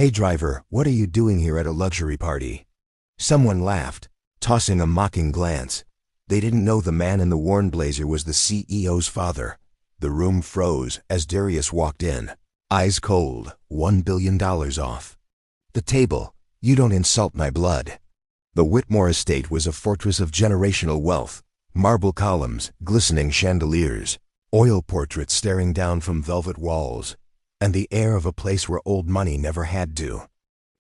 "Hey driver, what are you doing here at a luxury party?" Someone laughed, tossing a mocking glance. They didn't know the man in the worn blazer was the CEO's father. The room froze as Darius walked in, eyes cold, $1 billion off. The table, "You don't insult my blood." The Whitmore estate was a fortress of generational wealth, marble columns, glistening chandeliers, oil portraits staring down from velvet walls, and the air of a place where old money never had to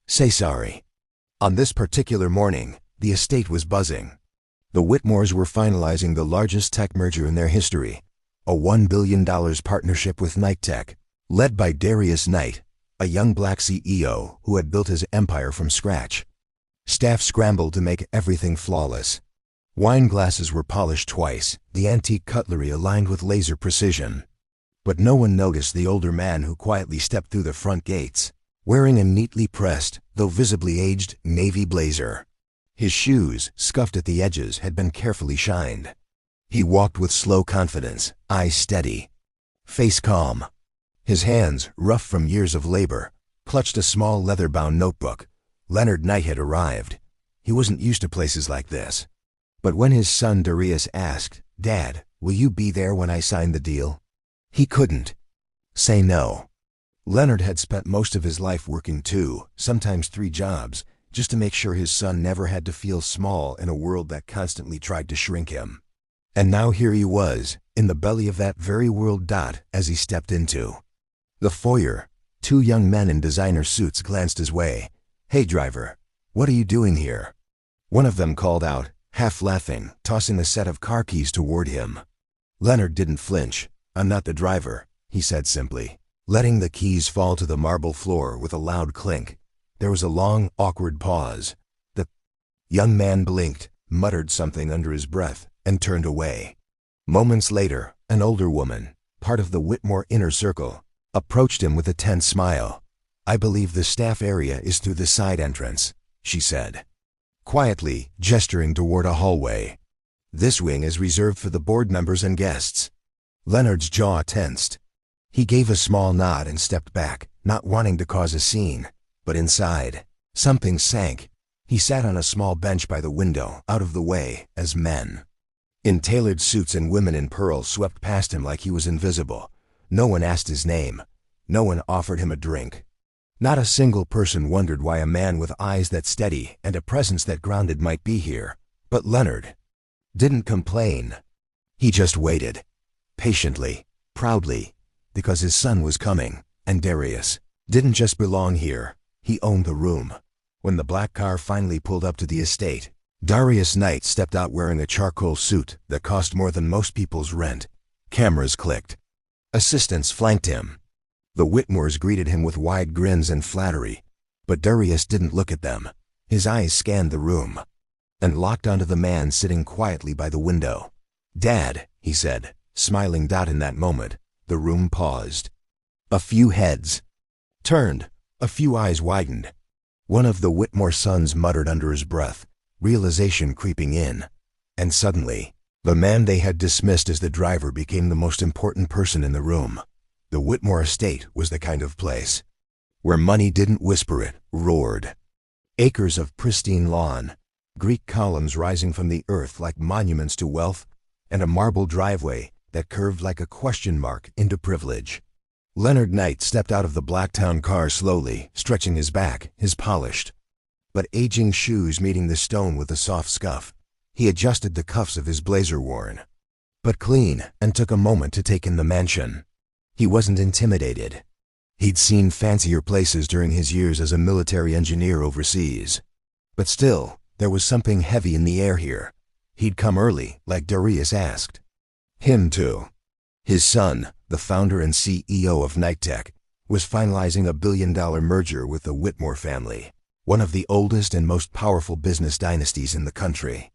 say sorry. On this particular morning, the estate was buzzing. The Whitmores were finalizing the largest tech merger in their history, a $1 billion partnership with Knight Tech, led by Darius Knight, a young black CEO who had built his empire from scratch. Staff scrambled to make everything flawless. Wine glasses were polished twice, the antique cutlery aligned with laser precision. But no one noticed the older man who quietly stepped through the front gates, wearing a neatly pressed, though visibly aged, navy blazer. His shoes, scuffed at the edges, had been carefully shined. He walked with slow confidence, eyes steady, face calm. His hands, rough from years of labor, clutched a small leather-bound notebook. Leonard Knight had arrived. He wasn't used to places like this. But when his son Darius asked, "Dad, will you be there when I sign the deal?" he couldn't say no. Leonard had spent most of his life working 2, sometimes 3 jobs, just to make sure his son never had to feel small in a world that constantly tried to shrink him. And now here he was, in the belly of that very world. As he stepped into the foyer, 2 young men in designer suits glanced his way. "Hey driver, what are you doing here?" One of them called out, half laughing, tossing a set of car keys toward him. Leonard didn't flinch. "I'm not the driver," he said simply, letting the keys fall to the marble floor with a loud clink. There was a long, awkward pause. The young man blinked, muttered something under his breath, and turned away. Moments later, an older woman, part of the Whitmore inner circle, approached him with a tense smile. "I believe the staff area is through the side entrance," she said, quietly, gesturing toward a hallway. "This wing is reserved for the board members and guests." Leonard's jaw tensed. He gave a small nod and stepped back, not wanting to cause a scene. But inside, something sank. He sat on a small bench by the window, out of the way, as men in tailored suits and women in pearl swept past him like he was invisible. No one asked his name. No one offered him a drink. Not a single person wondered why a man with eyes that steady and a presence that grounded might be here. But Leonard didn't complain. He just waited, patiently, proudly, because his son was coming, and Darius didn't just belong here, he owned the room. When the black car finally pulled up to the estate, Darius Knight stepped out wearing a charcoal suit that cost more than most people's rent. Cameras clicked. Assistants flanked him. The Whitmores greeted him with wide grins and flattery, but Darius didn't look at them. His eyes scanned the room and locked onto the man sitting quietly by the window. "Dad," he said, smiling. In that moment, the room paused. A few heads turned, a few eyes widened. One of the Whitmore sons muttered under his breath, realization creeping in. And suddenly, the man they had dismissed as the driver became the most important person in the room. The Whitmore estate was the kind of place where money didn't whisper, it roared. Acres of pristine lawn, Greek columns rising from the earth like monuments to wealth, and a marble driveway that curved like a question mark into privilege. Leonard Knight stepped out of the Blacktown car slowly, stretching his back, his polished but aging shoes meeting the stone with a soft scuff. He adjusted the cuffs of his blazer, worn but clean, and took a moment to take in the mansion. He wasn't intimidated. He'd seen fancier places during his years as a military engineer overseas. But still, there was something heavy in the air here. He'd come early, like Darius asked him to. His son, the founder and CEO of Knight Tech, was finalizing a billion-dollar merger with the Whitmore family, one of the oldest and most powerful business dynasties in the country.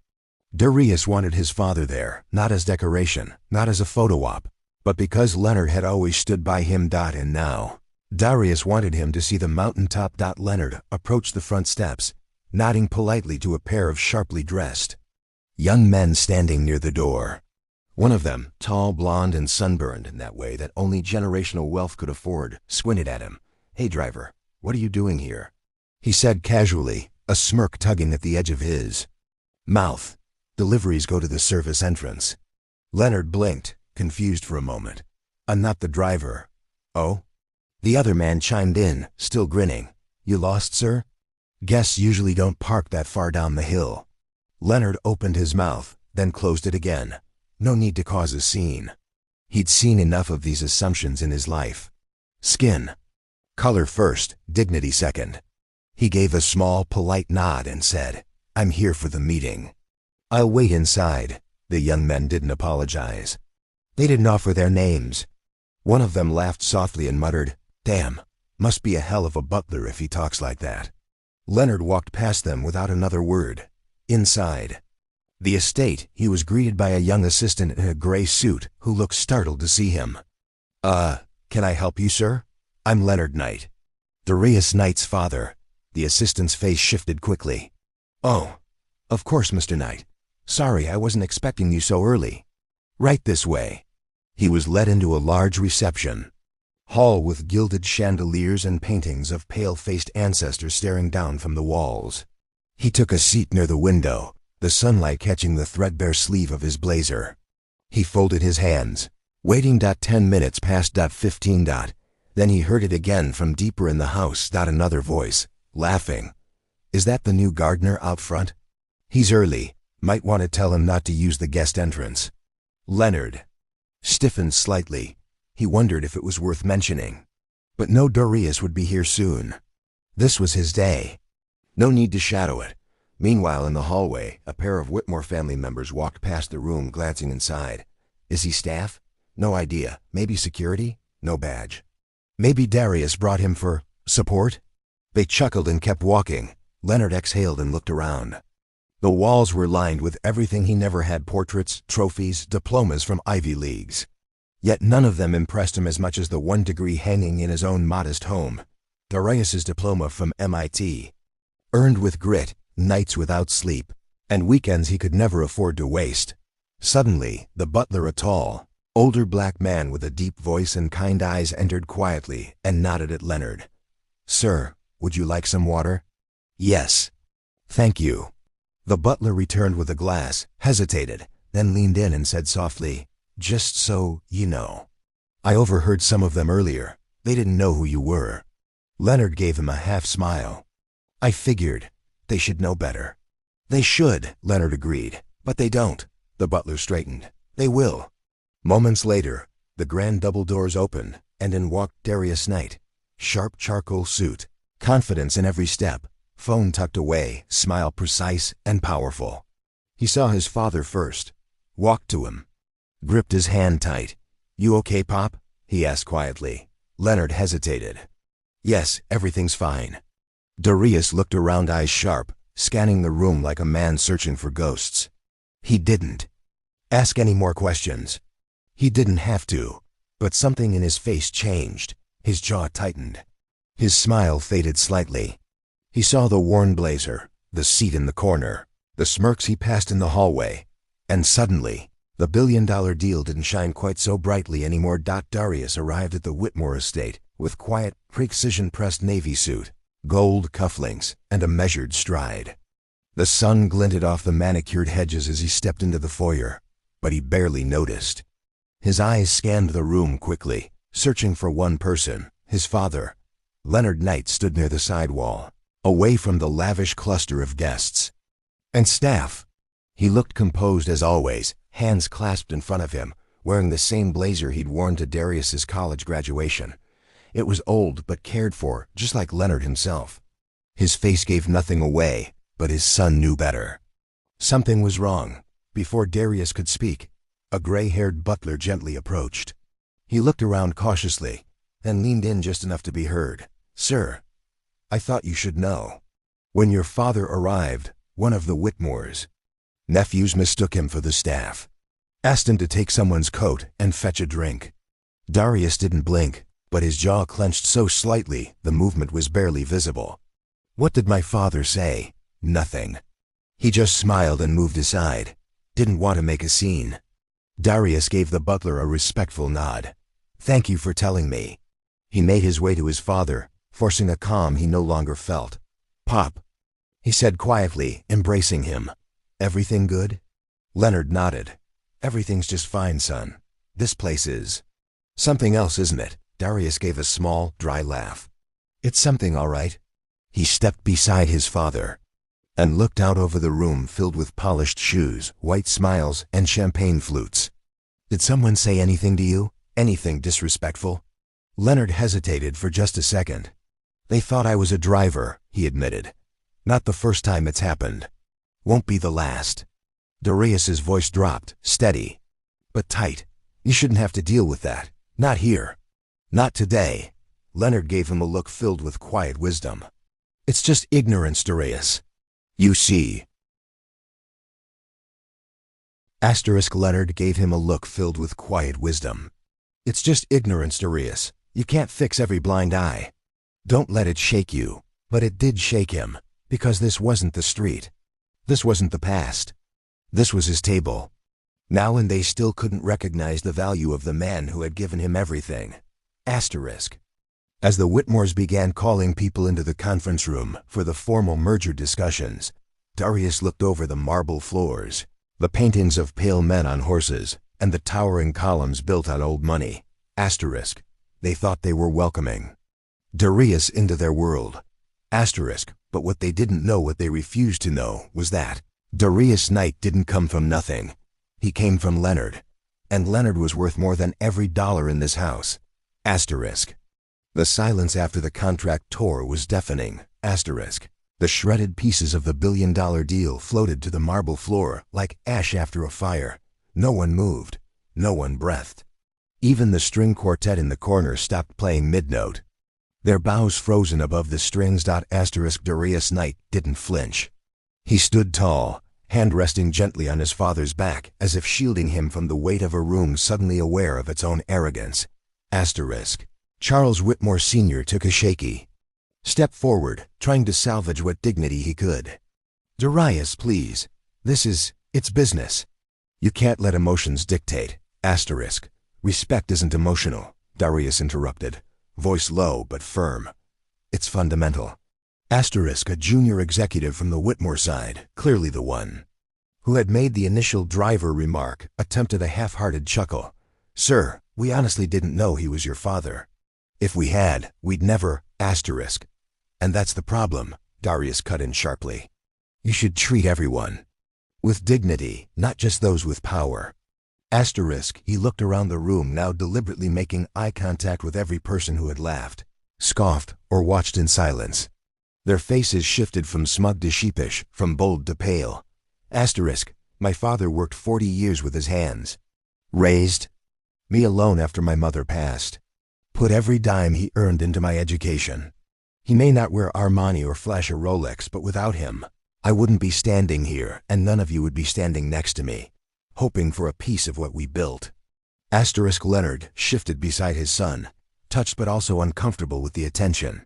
Darius wanted his father there, not as decoration, not as a photo op, but because Leonard had always stood by him. And now, Darius wanted him to see the mountaintop. Leonard approached the front steps, nodding politely to a pair of sharply dressed young men standing near the door. One of them, tall, blonde, and sunburned in that way that only generational wealth could afford, squinted at him. "Hey driver, "What are you doing here?" he said casually, a smirk tugging at the edge of his mouth. "Deliveries go to the service entrance." Leonard blinked, confused for a moment. "I'm not the driver." "Oh?" The other man chimed in, still grinning. "You lost, sir? Guests usually don't park that far down the hill." Leonard opened his mouth, then closed it again. No need to cause a scene. He'd seen enough of these assumptions in his life. Skin color first, dignity second. He gave a small, polite nod and said, "I'm here for the meeting." "I'll wait inside." The young men didn't apologize. They didn't offer their names. One of them laughed softly and muttered, "Damn, must be a hell of a butler if he talks like that." Leonard walked past them without another word. Inside the estate, he was greeted by a young assistant in a gray suit who looked startled to see him. Can I help you, sir? I'm Leonard Knight, Darius Knight's father." The assistant's face shifted quickly. "Oh, of course, Mr. Knight. Sorry, I wasn't expecting you so early. Right this way." He was led into a large reception hall with gilded chandeliers and paintings of pale-faced ancestors staring down from the walls. He took a seat near the window, the sunlight catching the threadbare sleeve of his blazer. He folded his hands, waiting. 10 minutes passed. 15. Then he heard it again from deeper in the house. Another voice, laughing. "Is that the new gardener out front? He's early. Might want to tell him not to use the guest entrance." Leonard stiffened slightly. He wondered if it was worth mentioning. But no, Darius would be here soon. This was his day. No need to shadow it. Meanwhile, in the hallway, a pair of Whitmore family members walked past the room, glancing inside. Is he staff? No idea. Maybe security? No badge. Maybe Darius brought him for support? They chuckled and kept walking. Leonard exhaled and looked around. The walls were lined with everything he never had: portraits, trophies, diplomas from Ivy Leagues. Yet none of them impressed him as much as the 1 degree hanging in his own modest home. Darius's diploma from MIT. Earned with grit, nights without sleep, and weekends he could never afford to waste. Suddenly, the butler, a tall, older black man with a deep voice and kind eyes, entered quietly and nodded at Leonard. "Sir, would you like some water?" "Yes. Thank you." The butler returned with a glass, hesitated, then leaned in and said softly, "Just so you know, I overheard some of them earlier. They didn't know who you were." Leonard gave him a half smile. "I figured. They should know better." "They should," Leonard agreed, "but they don't." The butler straightened. "They will." Moments later, the grand double doors opened, and in walked Darius Knight. Sharp charcoal suit, confidence in every step, phone tucked away, smile precise and powerful. He saw his father first, walked to him, gripped his hand tight. "You okay, Pop?" he asked quietly. Leonard hesitated. "Yes, everything's fine." Darius looked around, eyes sharp, scanning the room like a man searching for ghosts. He didn't ask any more questions. He didn't have to, but something in his face changed. His jaw tightened. His smile faded slightly. He saw the worn blazer, the seat in the corner, the smirks he passed in the hallway, and suddenly, the billion-dollar deal didn't shine quite so brightly anymore. Darius arrived at the Whitmore estate with quiet, precision-pressed navy suit, gold cufflinks, and a measured stride. The sun glinted off the manicured hedges as he stepped into the foyer, but he barely noticed. His eyes scanned the room quickly, searching for one person, his father. Leonard Knight stood near the side wall, away from the lavish cluster of guests and staff. He looked composed as always, hands clasped in front of him, wearing the same blazer he'd worn to Darius's college graduation. It was old but cared for, just like Leonard himself. His face gave nothing away, but his son knew better. Something was wrong. Before Darius could speak, a gray-haired butler gently approached. He looked around cautiously, then leaned in just enough to be heard. "Sir, I thought you should know. When your father arrived, one of the Whitmores' nephews mistook him for the staff. Asked him to take someone's coat and fetch a drink." Darius didn't blink, but his jaw clenched so slightly the movement was barely visible. "What did my father say?" "Nothing. He just smiled and moved aside. Didn't want to make a scene." Darius gave the butler a respectful nod. "Thank you for telling me." He made his way to his father, forcing a calm he no longer felt. "Pop," he said quietly, embracing him. "Everything good?" Leonard nodded. "Everything's just fine, son. This place is something else, isn't it?" Darius gave a small, dry laugh. "It's something, all right." He stepped beside his father and looked out over the room filled with polished shoes, white smiles, and champagne flutes. "Did someone say anything to you? Anything disrespectful?" Leonard hesitated for just a second. "They thought I was a driver," he admitted. "Not the first time it's happened. Won't be the last." Darius's voice dropped, steady, but tight. "You shouldn't have to deal with that. Not here. Not today." Leonard gave him a look filled with quiet wisdom. "It's just ignorance, Darius. You see." Leonard gave him a look filled with quiet wisdom. "It's just ignorance, Darius. You can't fix every blind eye. Don't let it shake you." But it did shake him, because this wasn't the street. This wasn't the past. This was his table. Now and they still couldn't recognize the value of the man who had given him everything. Asterisk. As the Whitmores began calling people into the conference room for the formal merger discussions, Darius looked over the marble floors, the paintings of pale men on horses, and the towering columns built on old money. Asterisk. They thought they were welcoming Darius into their world. Asterisk. But what they didn't know, what they refused to know, was that Darius Knight didn't come from nothing. He came from Leonard. And Leonard was worth more than every dollar in this house. Asterisk. The silence after the contract tour was deafening. Asterisk. The shredded pieces of the billion-dollar deal floated to the marble floor like ash after a fire. No one moved. No one breathed. Even the string quartet in the corner stopped playing mid-note. Their bows frozen above the strings. Asterisk. Darius Knight didn't flinch. He stood tall, hand resting gently on his father's back, as if shielding him from the weight of a room suddenly aware of its own arrogance. Asterisk. Charles Whitmore Sr. took a shaky step forward, trying to salvage what dignity he could. "Darius, please. It's business. You can't let emotions dictate." Asterisk. "Respect isn't emotional," Darius interrupted, voice low but firm. "It's fundamental." Asterisk. A junior executive from the Whitmore side, clearly the one who had made the initial driver remark, attempted a half-hearted chuckle. "Sir, we honestly didn't know he was your father. If we had, we'd never." Asterisk. "And that's the problem," Darius cut in sharply. "You should treat everyone with dignity, not just those with power." Asterisk. He looked around the room, now deliberately making eye contact with every person who had laughed, scoffed, or watched in silence. Their faces shifted from smug to sheepish, from bold to pale. Asterisk. "My father worked 40 years with his hands. Raised me alone after my mother passed. Put every dime he earned into my education. He may not wear Armani or flash a Rolex, but without him, I wouldn't be standing here, and none of you would be standing next to me, hoping for a piece of what we built." Asterisk. Leonard shifted beside his son, touched but also uncomfortable with the attention.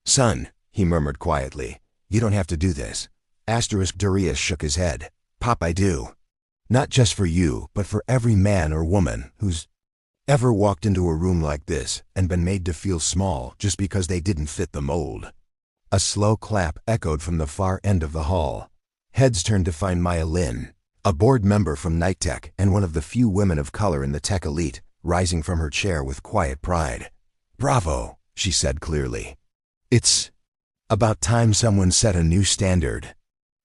"Son," he murmured quietly, "you don't have to do this." Asterisk. Darius shook his head. "Pop, I do. Not just for you, but for every man or woman who's ever walked into a room like this and been made to feel small just because they didn't fit the mold." A slow clap echoed from the far end of the hall. Heads turned to find Maya Lin, a board member from Knight Tech and one of the few women of color in the tech elite, rising from her chair with quiet pride. "Bravo," she said clearly. "It's about time someone set a new standard."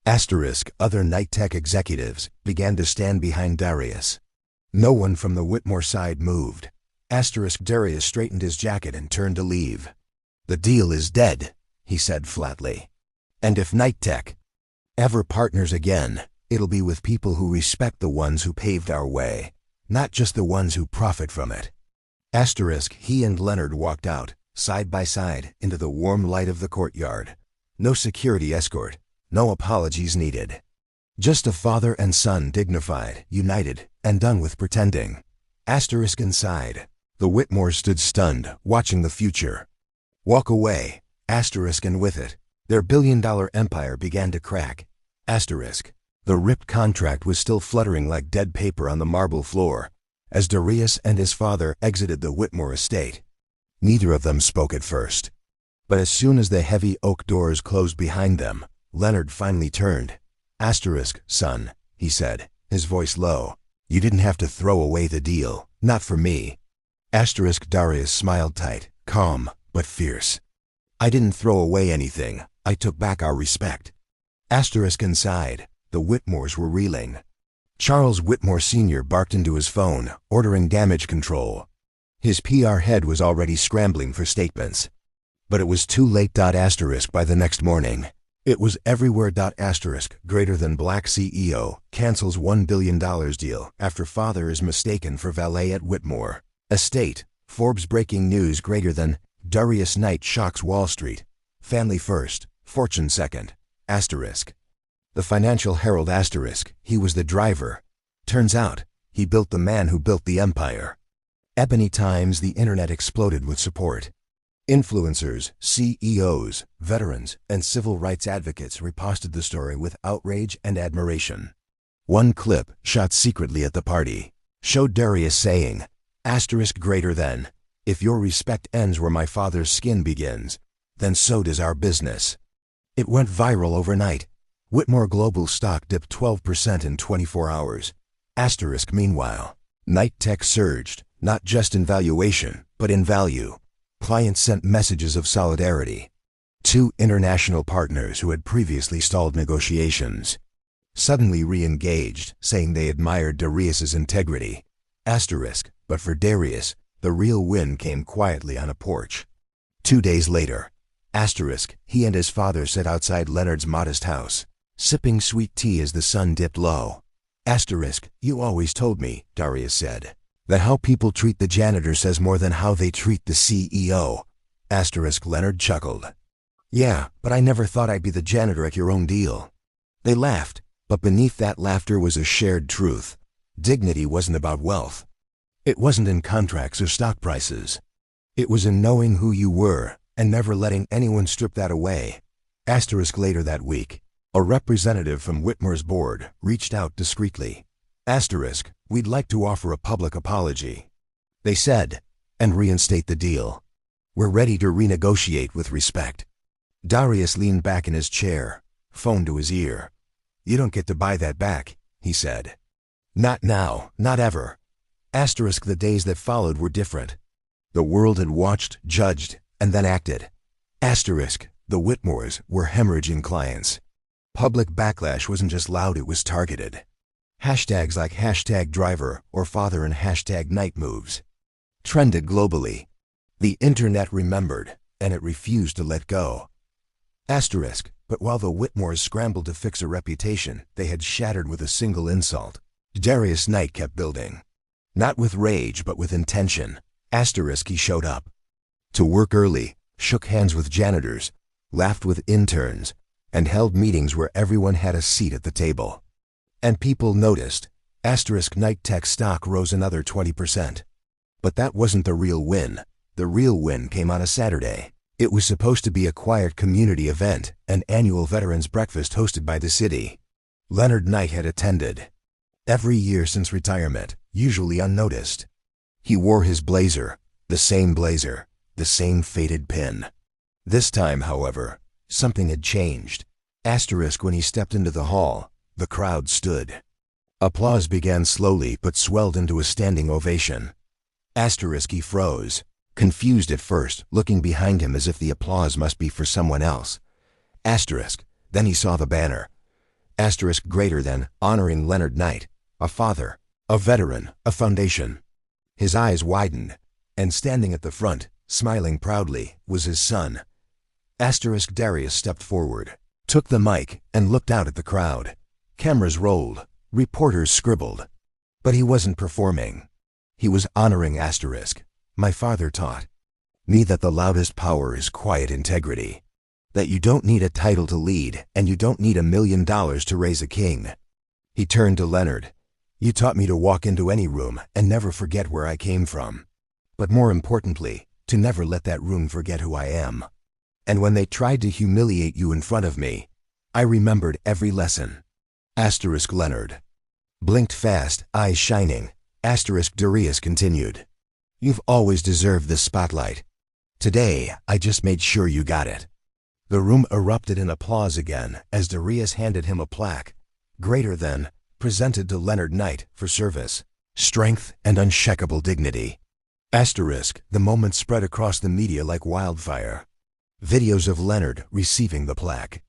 Asterisk. Other Knight Tech executives began to stand behind Darius. No one from the Whitmore side moved. Asterisk. Darius straightened his jacket and turned to leave. "The deal is dead," he said flatly. "And if Knight Tech ever partners again, it'll be with people who respect the ones who paved our way, not just the ones who profit from it." Asterisk. He and Leonard walked out, side by side, into the warm light of the courtyard. No security escort, no apologies needed. Just a father and son, dignified, united, and done with pretending. Asterisk. Inside, the Whitmores stood stunned, watching the future walk away. Asterisk. And with it, their billion-dollar empire began to crack. Asterisk. The ripped contract was still fluttering like dead paper on the marble floor as Darius and his father exited the Whitmore estate. Neither of them spoke at first. But as soon as the heavy oak doors closed behind them, Leonard finally turned. Asterisk, son, he said, his voice low. You didn't have to throw away the deal, not for me. Asterisk. Darius smiled tight, calm, but fierce. I didn't throw away anything, I took back our respect. Asterisk. Inside, the Whitmores were reeling. Charles Whitmore Sr. barked into his phone, ordering damage control. His PR head was already scrambling for statements. But it was too late. Asterisk. By the next morning, it was everywhere. Asterisk. Greater than black CEO cancels $1 billion deal after father is mistaken for valet at Whitmore estate. Forbes breaking news. Greater than Darius Knight shocks Wall Street. Family first, fortune second. Asterisk. The Financial Herald. Asterisk. He was the driver. Turns out, he built the man who built the empire. Ebony Times. The internet exploded with support. Influencers, CEOs, veterans, and civil rights advocates reposted the story with outrage and admiration. One clip, shot secretly at the party, showed Darius saying, asterisk. Greater than, if your respect ends where my father's skin begins, then so does our business. It went viral overnight. Whitmore Global stock dipped 12% in 24 hours. Asterisk. Meanwhile, Knight Tech surged, not just in valuation, but in value. Clients sent messages of solidarity. Two international partners who had previously stalled negotiations suddenly re-engaged, saying they admired Darius's integrity. Asterisk. But for Darius, the real win came quietly on a porch. 2 days later, asterisk. He and his father sat outside Leonard's modest house, sipping sweet tea as the sun dipped low. Asterisk. You always told me, Darius said, that how people treat the janitor says more than how they treat the CEO. Asterisk. Leonard chuckled. Yeah, but I never thought I'd be the janitor at your own deal. They laughed, but beneath that laughter was a shared truth. Dignity wasn't about wealth. It wasn't in contracts or stock prices. It was in knowing who you were and never letting anyone strip that away. Asterisk. Later that week, a representative from Whitmore's board reached out discreetly. Asterisk. We'd like to offer a public apology, they said, and reinstate the deal. We're ready to renegotiate with respect. Darius leaned back in his chair, phone to his ear. You don't get to buy that back, he said. Not now, not ever. Asterisk. The days that followed were different. The world had watched, judged, and then acted. Asterisk. The Whitmores were hemorrhaging clients. Public backlash wasn't just loud, it was targeted. Hashtags like #driver or father and #nightmoves trended globally. The internet remembered, and it refused to let go. Asterisk. But while the Whitmores scrambled to fix a reputation they had shattered with a single insult, Darius Knight kept building. Not with rage, but with intention. Asterisk. He showed up to work early, shook hands with janitors, laughed with interns, and held meetings where everyone had a seat at the table. And people noticed. Asterisk. Knight Tech stock rose another 20%. But that wasn't the real win. The real win came on a Saturday. It was supposed to be a quiet community event, an annual veterans breakfast hosted by the city. Leonard Knight had attended every year since retirement, usually unnoticed. He wore his blazer, the same faded pin. This time, however, something had changed. Asterisk. When he stepped into the hall, the crowd stood. Applause began slowly but swelled into a standing ovation. Asterisk. He froze, confused at first, looking behind him as if the applause must be for someone else. Asterisk. Then he saw the banner. Asterisk. Greater than, honoring Leonard Knight, a father, a veteran, a foundation. His eyes widened, and standing at the front, smiling proudly, was his son. Asterisk. Darius stepped forward, took the mic, and looked out at the crowd. Cameras rolled, reporters scribbled. But he wasn't performing. He was honoring. Asterisk. My father taught me that the loudest power is quiet integrity. That you don't need a title to lead, and you don't need $1 million to raise a king. He turned to Leonard. You taught me to walk into any room and never forget where I came from. But more importantly, to never let that room forget who I am. And when they tried to humiliate you in front of me, I remembered every lesson. Asterisk. Leonard blinked fast, eyes shining. Asterisk. Darius continued. You've always deserved this spotlight. Today, I just made sure you got it." The room erupted in applause again as Darius handed him a plaque, greater than, presented to Leonard Knight for service, strength, and unshakable dignity. The moment spread across the media like wildfire. Videos of Leonard receiving the plaque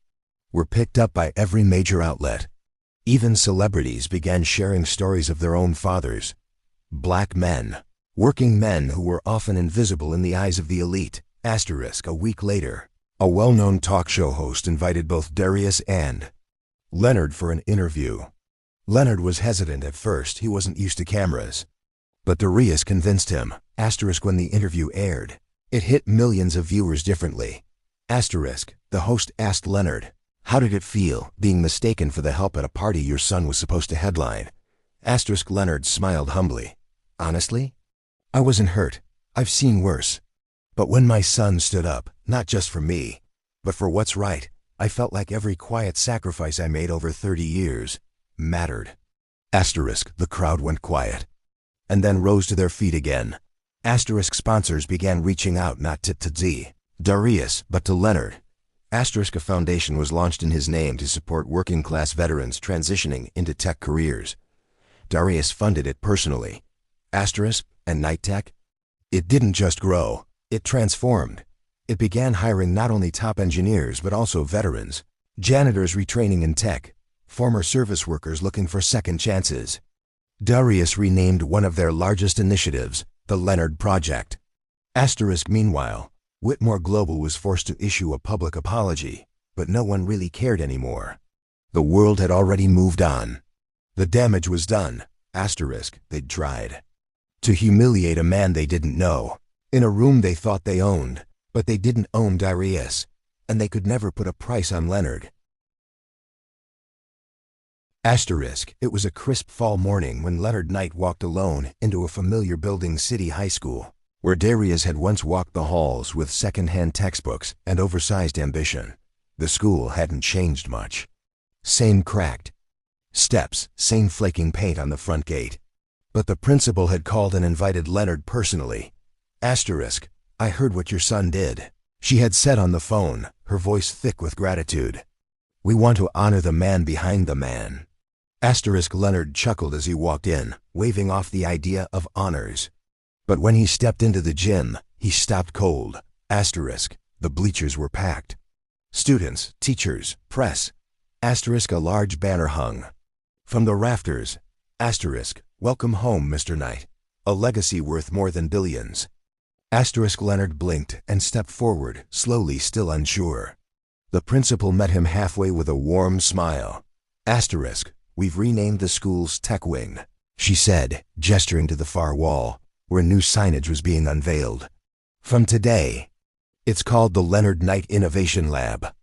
were picked up by every major outlet. Even celebrities began sharing stories of their own fathers. Black men, working men who were often invisible in the eyes of the elite. A week later, a well-known talk show host invited both Darius and Leonard for an interview. Leonard was hesitant at first. He wasn't used to cameras. But Darius convinced him. When the interview aired, it hit millions of viewers differently. The host asked Leonard, "How did it feel, being mistaken for the help at a party your son was supposed to headline?" Leonard smiled humbly. "Honestly, I wasn't hurt. I've seen worse. But when my son stood up, not just for me, but for what's right, I felt like every quiet sacrifice I made over 30 years mattered." The crowd went quiet, and then rose to their feet again. Sponsors began reaching out not to Darius, but to Leonard. A foundation was launched in his name to support working-class veterans transitioning into tech careers. Darius funded it personally. And Night Tech? It didn't just grow, it transformed. It began hiring not only top engineers but also veterans, janitors retraining in tech, former service workers looking for second chances. Darius renamed one of their largest initiatives the Leonard Project. Meanwhile, Whitmore Global was forced to issue a public apology, but no one really cared anymore. The world had already moved on. The damage was done. They'd tried to humiliate a man they didn't know, in a room they thought they owned, but they didn't own Darius, and they could never put a price on Leonard. It was a crisp fall morning when Leonard Knight walked alone into a familiar building, City High School, where Darius had once walked the halls with second-hand textbooks and oversized ambition. The school hadn't changed much. Same cracked steps, same flaking paint on the front gate. But the principal had called and invited Leonard personally. "I heard what your son did," she had said on the phone, her voice thick with gratitude. "We want to honor the man behind the man." Leonard chuckled as he walked in, waving off the idea of honors. But when he stepped into the gym, he stopped cold. The bleachers were packed. Students, teachers, press. A large banner hung from the rafters. "Welcome home, Mr. Knight. A legacy worth more than billions." Leonard blinked and stepped forward, slowly, still unsure. The principal met him halfway with a warm smile. "We've renamed the school's tech wing," she said, gesturing to the far wall, where new signage was being unveiled. "From today, it's called the Leonard Knight Innovation Lab."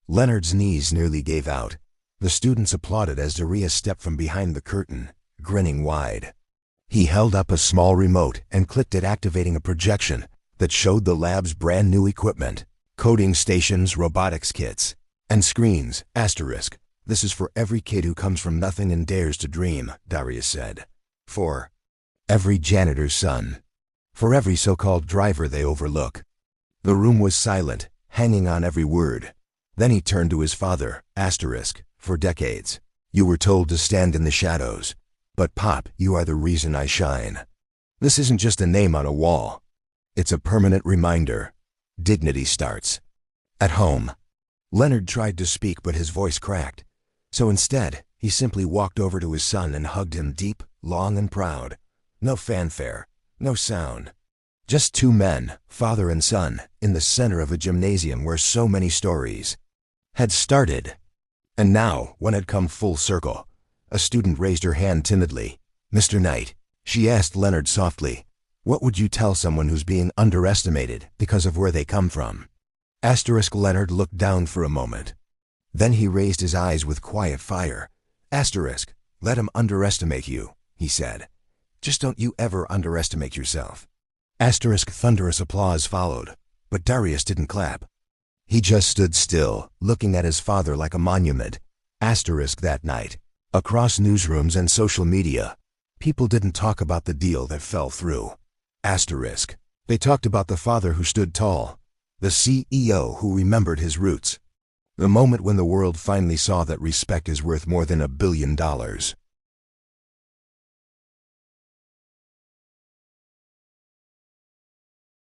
Leonard's knees nearly gave out. The students applauded as Darius stepped from behind the curtain, grinning wide. He held up a small remote and clicked it, activating a projection that showed the lab's brand new equipment, coding stations, robotics kits, and screens. "This is for every kid who comes from nothing and dares to dream," Darius said. "For every janitor's son. For every so-called driver they overlook." The room was silent, hanging on every word. Then he turned to his father. "For decades, you were told to stand in the shadows. But Pop, you are the reason I shine. This isn't just a name on a wall. It's a permanent reminder. Dignity starts at home." Leonard tried to speak, but his voice cracked. So instead, he simply walked over to his son and hugged him deep, long, and proud. No fanfare, no sound. Just two men, father and son, in the center of a gymnasium where so many stories had started. And now, one had come full circle. A student raised her hand timidly. "Mr. Knight," she asked Leonard softly, "what would you tell someone who's being underestimated because of where they come from?" Leonard looked down for a moment. Then he raised his eyes with quiet fire. "Let him underestimate you," he said. "Just don't you ever underestimate yourself." Thunderous applause followed, but Darius didn't clap. He just stood still, looking at his father like a monument. That night, across newsrooms and social media, people didn't talk about the deal that fell through. They talked about the father who stood tall, the CEO who remembered his roots. The moment when the world finally saw that respect is worth more than $1 billion.